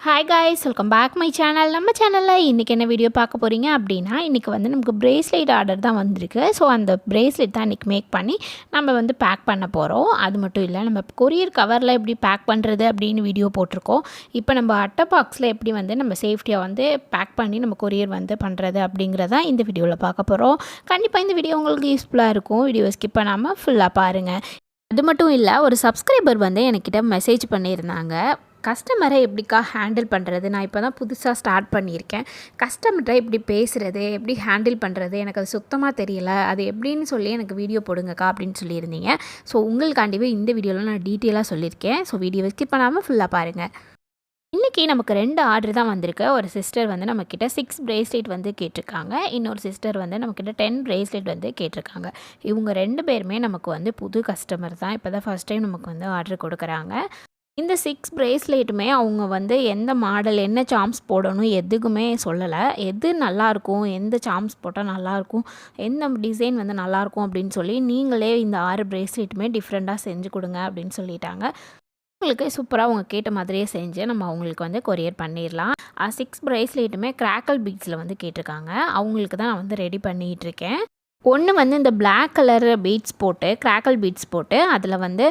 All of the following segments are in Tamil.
Hi guys, welcome back my channel. நம்ம சேனலில் இன்றைக்கி என்ன வீடியோ பார்க்க போகிறீங்க அப்படின்னா, இன்றைக்கி வந்து நமக்கு பிரேஸ்லெட் ஆர்டர் தான் வந்திருக்கு. ஸோ அந்த பிரேஸ்லெட் தான் இன்றைக்கி மேக் பண்ணி நம்ம வந்து பேக் பண்ண போகிறோம். அது மட்டும் இல்லை, நம்ம கொரியர் கவரில் எப்படி பேக் பண்ணுறது அப்படின்னு வீடியோ போட்டிருக்கோம். இப்போ நம்ம அட்டை பாக்ஸில் எப்படி வந்து நம்ம சேஃப்டியாக வந்து பேக் பண்ணி நம்ம கொரியர் வந்து பண்ணுறது அப்படிங்கிறத இந்த வீடியோவில் பார்க்க போகிறோம். கண்டிப்பாக இந்த வீடியோ உங்களுக்கு யூஸ்ஃபுல்லாக இருக்கும். வீடியோ ஸ்கிப் பண்ணாமல் ஃபுல்லாக பாருங்கள். அது மட்டும் இல்லை, ஒரு சப்ஸ்கிரைபர் வந்து என்கிட்ட மெசேஜ் பண்ணியிருந்தாங்க, கஸ்டமரை எப்படிக்கா ஹேண்டில் பண்ணுறது, நான் இப்போ தான் புதுசாக ஸ்டார்ட் பண்ணியிருக்கேன், கஸ்டமர்கிட்ட எப்படி பேசுகிறது, எப்படி ஹேண்டில் பண்ணுறது, எனக்கு அது சுத்தமாக தெரியல, அது எப்படின்னு சொல்லி எனக்கு வீடியோ போடுங்கக்கா அப்படின்னு சொல்லியிருந்தீங்க. ஸோ உங்களுக்காண்டிவே இந்த வீடியோவில் நான் டீட்டெயிலாக சொல்லியிருக்கேன். ஸோ வீடியோவை ஸ்கிப் பண்ணாமல் ஃபுல்லாக பாருங்கள். இன்றைக்கி நமக்கு 2 ஆர்டர் தான் வந்திருக்கு. ஒரு சிஸ்டர் வந்து நம்மக்கிட்ட 6 பிரேஸ்லெட் வந்து கேட்டிருக்காங்க. இன்னொரு சிஸ்டர் வந்து நம்மக்கிட்ட 10 பிரேஸ்லெட் வந்து கேட்டிருக்காங்க. இவங்க 2 பேருமே நமக்கு வந்து புது கஸ்டமர் தான். இப்போ தான் ஃபஸ்ட் டைம் நமக்கு வந்து ஆர்டர் கொடுக்குறாங்க. இந்த 6 பிரேஸ்லெட்டுமே அவங்க வந்து எந்த மாடல், என்ன சாம்ஸ் போடணும் எதுக்குமே சொல்லலை. எது நல்லாயிருக்கும், எந்த சாம்ஸ் போட்டால் நல்லாயிருக்கும், எந்த டிசைன் வந்து நல்லாயிருக்கும் அப்படின்னு சொல்லி நீங்களே இந்த 6 பிரேஸ்லெட்டுமே டிஃப்ரெண்ட்டாக செஞ்சு கொடுங்க அப்படின்னு சொல்லிட்டாங்க. உங்களுக்கு சூப்பராக அவங்க கேட்ட மாதிரியே செஞ்சு நம்ம அவங்களுக்கு வந்து கொரியர் பண்ணிடலாம். 6 பிரேஸ்லெட்டுமே கிராக்கல் பீட்ஸில் வந்து கேட்டிருக்காங்க. அவங்களுக்கு தான் நான் வந்து ரெடி பண்ணிகிட்ருக்கேன். ஒன்று வந்து இந்த பிளாக் கலர் பீட்ஸ் போட்டு, கிராக்கல் பீட்ஸ் போட்டு, அதில் வந்து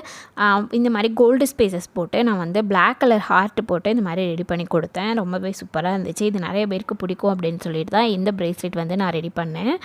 இந்த மாதிரி கோல்டு ஸ்பேசஸ் போட்டு நான் வந்து பிளாக் கலர் ஹார்ட் போட்டு இந்த மாதிரி ரெடி பண்ணி கொடுத்தேன். ரொம்பவே சூப்பராக இருந்துச்சு. இது நிறைய பேருக்கு பிடிக்கும் அப்படின்னு சொல்லிட்டு தான் இந்த பிரேஸ்லெட் வந்து நான் ரெடி பண்ணேன்.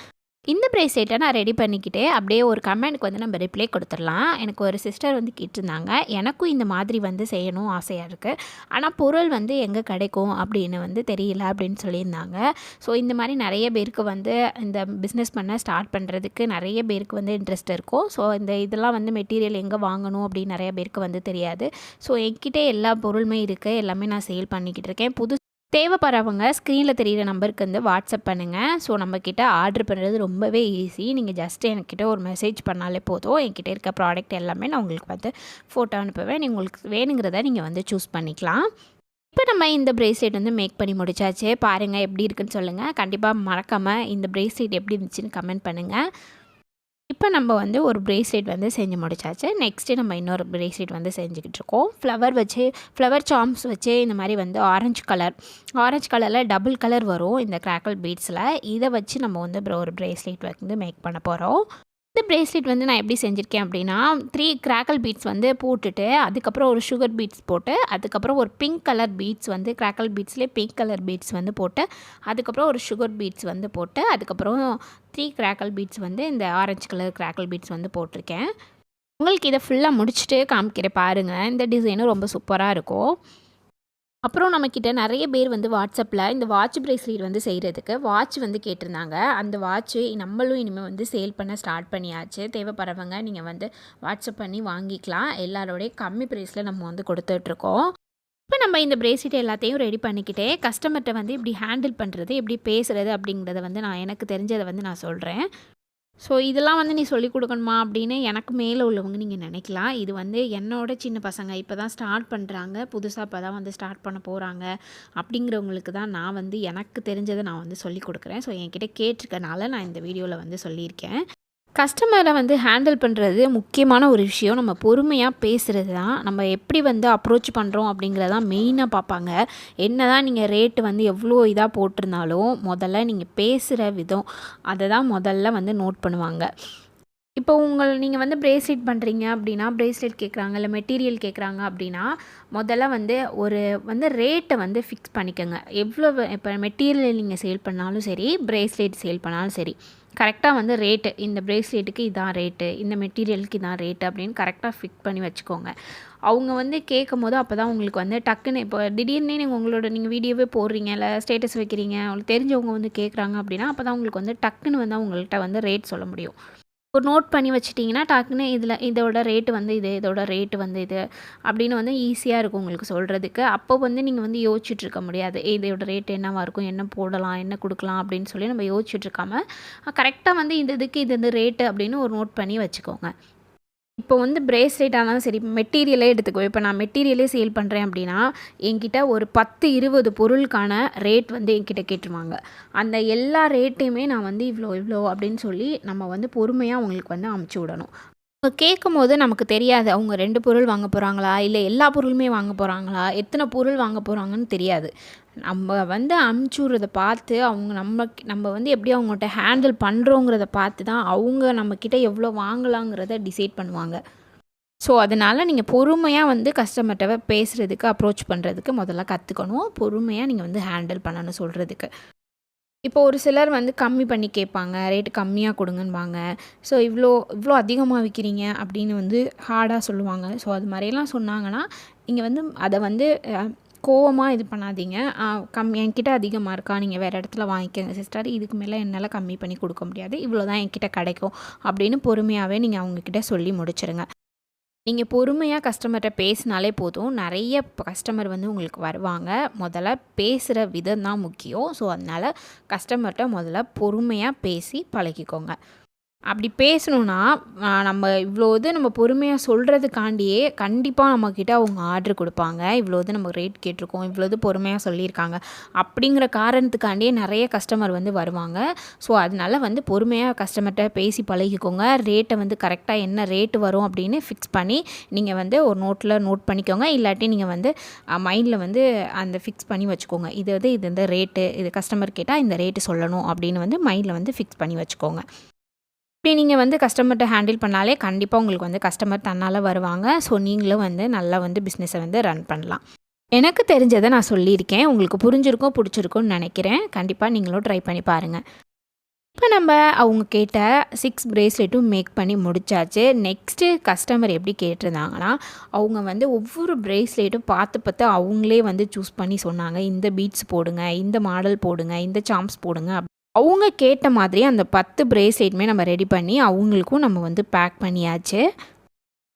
இந்த பிரேஸ்லெட்டை நான் ரெடி பண்ணிக்கிட்டே அப்படியே ஒரு கமெண்ட்க்கு வந்து நம்ம ரிப்ளை கொடுத்துடலாம். எனக்கு ஒரு சிஸ்டர் வந்து கேட்டிருந்தாங்க, எனக்கும் இந்த மாதிரி வந்து செய்யணும் ஆசையாக இருக்குது, ஆனால் பொருள் வந்து எங்கே கிடைக்கும் அப்படின்னு வந்து தெரியல அப்படின்னு சொல்லியிருந்தாங்க. ஸோ இந்த மாதிரி நிறைய பேருக்கு வந்து இந்த பிஸ்னஸ் பண்ண ஸ்டார்ட் பண்ணுறதுக்கு நிறைய பேருக்கு வந்து இன்ட்ரெஸ்ட் இருக்கும். ஸோ இதெல்லாம் வந்து மெட்டீரியல் எங்கே வாங்கணும் அப்படின்னு நிறைய பேருக்கு வந்து தெரியாது. ஸோ என்கிட்ட எல்லா பொருளுமே இருக்குது, எல்லாமே நான் சேல் பண்ணிக்கிட்டு இருக்கேன். தேவைப்படுறவங்க ஸ்க்ரீனில் தெரிகிற நம்பருக்கு வந்து வாட்ஸ்அப் பண்ணுங்கள். ஸோ நம்மக்கிட்ட ஆர்டர் பண்ணுறது ரொம்பவே ஈஸி. நீங்கள் ஜஸ்ட்டு என்கிட்ட ஒரு மெசேஜ் பண்ணாலே போதும். என்கிட்ட இருக்க ப்ராடக்ட் எல்லாமே நான் உங்களுக்கு வந்து ஃபோட்டோ அனுப்புவேன். நீங்கள் உங்களுக்கு வேணுங்கிறத நீங்கள் வந்து சூஸ் பண்ணிக்கலாம். இப்போ நம்ம இந்த பிரேஸ்லெட் வந்து மேக் பண்ணி முடிச்சாச்சு. பாருங்கள் எப்படி இருக்குன்னு சொல்லுங்கள். கண்டிப்பாக மறக்காமல் இந்த பிரேஸ்லெட் எப்படி இருந்துச்சுன்னு கமெண்ட் பண்ணுங்கள். இப்போ நம்ம வந்து ஒரு பிரேஸ்லெட் வந்து செஞ்சு முடிச்சாச்சு. நெக்ஸ்ட்டு நம்ம இன்னொரு பிரேஸ்லெட் வந்து செஞ்சுக்கிட்டு இருக்கோம். ஃப்ளவர் சாம்ஸ் வச்சு இந்த மாதிரி வந்து ஆரஞ்சு கலரில் டபுள் கலர் வரும் இந்த கிராக்கல் பீட்ஸில். இதை வச்சு நம்ம வந்து ஒரு பிரேஸ்லெட் வந்து மேக் பண்ண போகிறோம். இந்த பிரேஸ்லெட் வந்து நான் எப்படி செஞ்சுருக்கேன் அப்படின்னா, 3 கிராக்கல் பீட்ஸ் வந்து போட்டுட்டு, அதுக்கப்புறம் ஒரு சுகர் பீட்ஸ் போட்டு, அதுக்கப்புறம் ஒரு பிங்க் கலர் பீட்ஸ் வந்து கிராக்கல் பீட்ஸ்லேயே பிங்க் கலர் பீட்ஸ் வந்து போட்டு, அதுக்கப்புறம் ஒரு சுகர் பீட்ஸ் வந்து போட்டு, அதுக்கப்புறம் 3 கிராக்கல் பீட்ஸ் வந்து இந்த ஆரஞ்சு கலர் கிராக்கல் பீட்ஸ் வந்து போட்டிருக்கேன். உங்களுக்கு இதை ஃபுல்லாக முடிச்சுட்டு காமிக்கிறேன் பாருங்கள். இந்த டிசைனும் ரொம்ப சூப்பராக இருக்கும். அப்புறம் நம்மக்கிட்ட நிறைய பேர் வந்து வாட்ஸ்அப்பில் இந்த வாட்ச் பிரேஸ்லெட் வந்து செய்கிறதுக்கு வாட்ச் வந்து கேட்டிருந்தாங்க. அந்த வாட்ச்சு நம்மளும் இனிமேல் வந்து சேல் பண்ண ஸ்டார்ட் பண்ணியாச்சு. தேவைப்படுறவங்க நீங்கள் வந்து வாட்ஸ்அப் பண்ணி வாங்கிக்கலாம். எல்லாரோடைய கம்மி ப்ரைஸில் நம்ம வந்து கொடுத்துட்ருக்கோம். இப்போ நம்ம இந்த பிரேஸ்லெட் எல்லாத்தையும் ரெடி பண்ணிக்கிட்டே கஸ்டமர்கிட்ட வந்து இப்படி ஹேண்டில் பண்ணுறது, எப்படி பேசுகிறது அப்படிங்கிறத வந்து நான் எனக்கு தெரிஞ்சதை வந்து நான் சொல்கிறேன். ஸோ இதெல்லாம் வந்து நீ சொல்லிக் கொடுக்கணுமா அப்படின்னு எனக்கு மேலே உள்ளவங்க நீங்கள் நினைக்கலாம். இது வந்து என்னோட சின்ன பசங்க இப்போ தான் ஸ்டார்ட் பண்ணுறாங்க, புதுசாக இப்போ தான் வந்து ஸ்டார்ட் பண்ண போகிறாங்க அப்படிங்கிறவங்களுக்கு தான் நான் வந்து எனக்கு தெரிஞ்சதை நான் வந்து சொல்லிக் கொடுக்குறேன். ஸோ என்கிட்ட கேட்டிருக்கனால நான் இந்த வீடியோவில் வந்து சொல்லியிருக்கேன். கஸ்டமரை வந்து ஹேண்டில் பண்ணுறது முக்கியமான ஒரு விஷயம். நம்ம பொறுமையாக பேசுகிறது தான். நம்ம எப்படி வந்து அப்ரோச் பண்ணுறோம் அப்படிங்கிறதான் மெயினாக பார்ப்பாங்க. என்ன தான் நீங்கள் ரேட்டு வந்து எவ்வளோ இதாக போட்டிருந்தாலும் முதல்ல நீங்கள் பேசுகிற விதம் அதை தான் முதல்ல வந்து நோட் பண்ணுவாங்க. இப்போ நீங்கள் வந்து பிரேஸ்லெட் பண்ணுறீங்க அப்படின்னா, பிரேஸ்லெட் கேட்குறாங்க, இல்லை மெட்டீரியல் கேட்குறாங்க அப்படின்னா, முதல்ல வந்து ஒரு வந்து ரேட்டை வந்து ஃபிக்ஸ் பண்ணிக்கோங்க. இப்போ மெட்டீரியல் நீங்கள் சேல் பண்ணாலும் சரி, பிரேஸ்லெட் சேல் பண்ணாலும் சரி, கரெக்டாக வந்து ரேட்டு, இந்த பிரேஸ்லெட்டுக்கு இதான் ரேட்டு, இந்த மெட்டீரியலுக்கு இதான் ரேட்டு அப்படின்னு கரெக்டாக ஃபிக்ஸ் பண்ணி வச்சுக்கோங்க. அவங்க வந்து கேட்கும் போது அப்போ தான் உங்களுக்கு வந்து டக்குன்னு இப்போ திடீர்னு நீங்கள் வீடியோவே போடுறீங்க, இல்லை ஸ்டேட்டஸ் வைக்கிறீங்க, அவங்களுக்கு தெரிஞ்சவங்க வந்து கேட்குறாங்க அப்படின்னா, அப்போ தான் உங்களுக்கு வந்து டக்குன்னு வந்து அவங்கள்ட்ட வந்து ரேட் சொல்ல முடியும். ஒரு நோட் பண்ணி வச்சுட்டிங்கன்னா டக்குன்னு இதோட ரேட்டு வந்து இது, இதோட ரேட்டு வந்து இது அப்படின்னு வந்து ஈஸியாக இருக்கும் உங்களுக்கு சொல்கிறதுக்கு. அப்போ வந்து நீங்கள் வந்து யோசிச்சுட்ருக்க முடியாது, இதோட ரேட் என்னவாக இருக்கும், என்ன போடலாம், என்ன கொடுக்கலாம் அப்படின்னு சொல்லி நம்ம யோசிச்சுட்ருக்காம கரெக்டாக வந்து இதுக்கு இது ரேட்டு அப்படின்னு ஒரு நோட் பண்ணி வச்சுக்கோங்க. இப்போ வந்து பிரேஸ்லெட் ஆனாலும் சரி, மெட்டீரியலே எடுத்துக்கோ. இப்போ நான் மெட்டீரியலே சேல் பண்ணுறேன் அப்படின்னா, என்கிட்ட ஒரு 10-20 பொருளுக்கான ரேட் வந்து என்கிட்ட கேட்டுருவாங்க. அந்த எல்லா ரேட்டையுமே நான் வந்து இவ்வளோ அப்படின்னு சொல்லி நம்ம வந்து பொறுமையாக அவங்களுக்கு வந்து அமுச்சு விடணும். அவங்க கேட்கும்போது நமக்கு தெரியாது. அவங்க 2 பொருள் வாங்க போறாங்களா? இல்ல எல்லா பொருளுமே வாங்க போறாங்களா? எத்தன பொருள் வாங்க போறாங்கன்னு தெரியாது. நம்ம வந்து அனுப்பிச்சு விட்றத பார்த்து, அவங்க நம்ம வந்து எப்படி அவங்கள்ட்ட ஹேண்டில் பண்ணுறோங்கிறத பார்த்து தான், அவங்க நம்மக்கிட்ட எவ்வளோ வாங்கலாங்கிறத டிசைட் பண்ணுவாங்க. ஸோ, அதனால நீங்க பொறுமையா வந்து கஸ்டமர்ட்ட பேசுறதுக்கு, அப்ரோச் பண்ணுறதுக்கு முதல்ல கத்துக்கணும். பொறுமையா நீங்க வந்து ஹேண்டில் பண்ணணும் சொல்றதுக்கு. இப்போ ஒரு சிலர் வந்து கம்மி பண்ணி கேட்பாங்க. ரேட் கம்மியா குடுங்கன்பாங்க. ஸோ இவ்ளோ இவ்ளோ அதிகமா விக்கிறீங்க அப்படின்னு வந்து ஹார்டா சொல்லுவாங்க. ஸோ அது மாரியெல்லாம் சொன்னாங்கன்னா, நீங்க வந்து அத வந்து கோவமா இது பண்ணாதீங்க. என்கிட்ட அதிகமா இருக்கா, நீங்க வேற இடத்துல வாங்கிக்கங்க சிஸ்டர். இதுக்கு மேல என்னால கம்மி பண்ணி குடுக்க முடியாது. இவ்வளோ தான் என்கிட்ட கிடைக்கும் அப்படின்னு பொறுமையாவே நீங்க அவங்ககிட்ட சொல்லி முடிச்சுருங்க. நீங்க பொறுமையா கஸ்டமர்ட்ட பேசினாலே போதும். நெறைய கஸ்டமர் வந்து உங்களுக்கு வருவாங்க. முதல்ல பேசுற விதம் தான் முக்கியம். ஸோ, அதனால கஸ்டமர்ட்ட முதல்ல பொறுமையா பேசி பழகிக்கோங்க. அப்படி பேசணும்னா, நம்ம இவ்வளோ இது நம்ம பொறுமையா சொல்றதுக்காண்டியே கண்டிப்பா நம்மக்கிட்ட அவங்க ஆர்டர் குடுப்பாங்க. இவ்வளோ இது நம்ம ரேட் கேட்டிருக்கோம். இவ்வளோ இது பொறுமையா சொல்லியிருக்காங்க. அப்படிங்கிற காரணத்துக்காண்டியே நெறைய கஸ்டமர் வந்து வருவாங்க. ஸோ, அதனால வந்து பொறுமையா கஸ்டமர்ட்ட பேசி பழகிக்கோங்க. ரேட்ட வந்து கரெக்ட்டா என்ன ரேட் வரும் அப்படின்னு ஃபிக்ஸ் பண்ணி, நீங்க வந்து ஒரு நோட் பண்ணிக்கோங்க. இல்லாட்டி நீங்க வந்து மைண்ட்ல வந்து அந்த ஃபிக்ஸ் பண்ணி வச்சுக்கோங்க. இது இந்த ரேட்டு, இது கஸ்டமர் கேட்டா இந்த ரேட்டு சொல்லணும் அப்படின்னு வந்து மைண்ட்ல வந்து ஃபிக்ஸ் பண்ணி வச்சுக்கோங்க. இப்படி நீங்கள் வந்து கஸ்டமர்கிட்ட ஹேண்டில் பண்ணாலே கண்டிப்பாக உங்களுக்கு வந்து கஸ்டமர் தன்னால் வருவாங்க. ஸோ நீங்களும் வந்து நல்லா வந்து பிஸ்னஸை வந்து ரன் பண்ணலாம். எனக்கு தெரிஞ்சதை நான் சொல்லியிருக்கேன். உங்களுக்கு புரிஞ்சிருக்கும் பிடிச்சிருக்கும்னு நினைக்கிறேன். கண்டிப்பாக நீங்களும் ட்ரை பண்ணி பாருங்கள். இப்போ நம்ம அவங்க கேட்ட 6 பிரேஸ்லெட்டும் மேக் பண்ணி முடிச்சாச்சு. நெக்ஸ்ட்டு கஸ்டமர் எப்படி கேட்டிருந்தாங்கன்னா, அவங்க வந்து ஒவ்வொரு பிரேஸ்லெட்டும் பார்த்து பார்த்து அவங்களே வந்து சூஸ் பண்ணி சொன்னாங்க. இந்த பீட்ஸ் போடுங்க, இந்த மாடல் போடுங்க, இந்த சாம்ஸ் போடுங்க. அவங்க கேட்ட மாதிரி அந்த 10 பிரேஸ்லெட்டுமே நம்ம ரெடி பண்ணி அவங்களுக்கும் நம்ம வந்து பேக் பண்ணியாச்சு.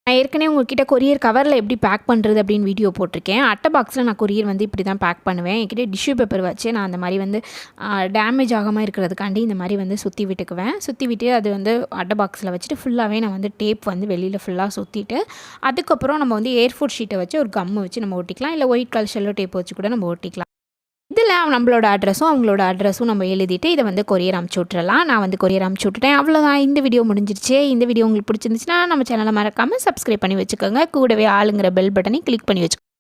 நான் ஏற்கனவே உங்கள்கிட்ட கொரியர் கவரில் எப்படி பேக் பண்ணுறது அப்படின்னு வீடியோ போட்டிருக்கேன். அட்டை பாக்ஸில் நான் கொரியர் வந்து இப்படி தான் பேக் பண்ணுவேன். என்கிட்ட டிஷ்யூ பேப்பர் வச்சு நான் அந்த மாதிரி வந்து டேமேஜ் ஆகாமல் இருக்கிறதுக்காண்டி இந்த மாதிரி வந்து சுற்றி விட்டுக்குவேன். சுற்றி விட்டு அது வந்து அட்டை பாக்ஸில் வச்சுட்டு ஃபுல்லாகவே நான் வந்து டேப் வந்து வெளியில் ஃபுல்லாக சுற்றிட்டு, அதுக்கப்புறம் நம்ம வந்து ஏர்ஃபோர்ட் ஷீட்டை வச்சு ஒரு கம்மு வச்சு நம்ம ஒட்டிக்கலாம். இல்லை ஒயிட் கலர் ஷெல்லோ டேப் வச்சு கூட நம்ம ஒட்டிக்கலாம். இதில் நம்மளோட அட்ரஸும் அவங்களோட அட்ரஸும் நம்ம எழுதிட்டு இதை வந்து கொரியர் அமுச்சு விட்றலாம். நான் வந்து கொரியர் அமுச்சு விட்டுட்டேன். அவ்வளோதான், இந்த வீடியோ முடிஞ்சிருச்சு. இந்த வீடியோ உங்களுக்கு பிடிச்சிருந்துச்சுன்னா நம்ம சேனலை மறக்காமல் சப்ஸ்கிரைப் பண்ணி வச்சுக்கோங்க. கூடவே ஆளுங்கிற பெல் பட்டனை கிளிக் பண்ணி வச்சுக்கோங்க.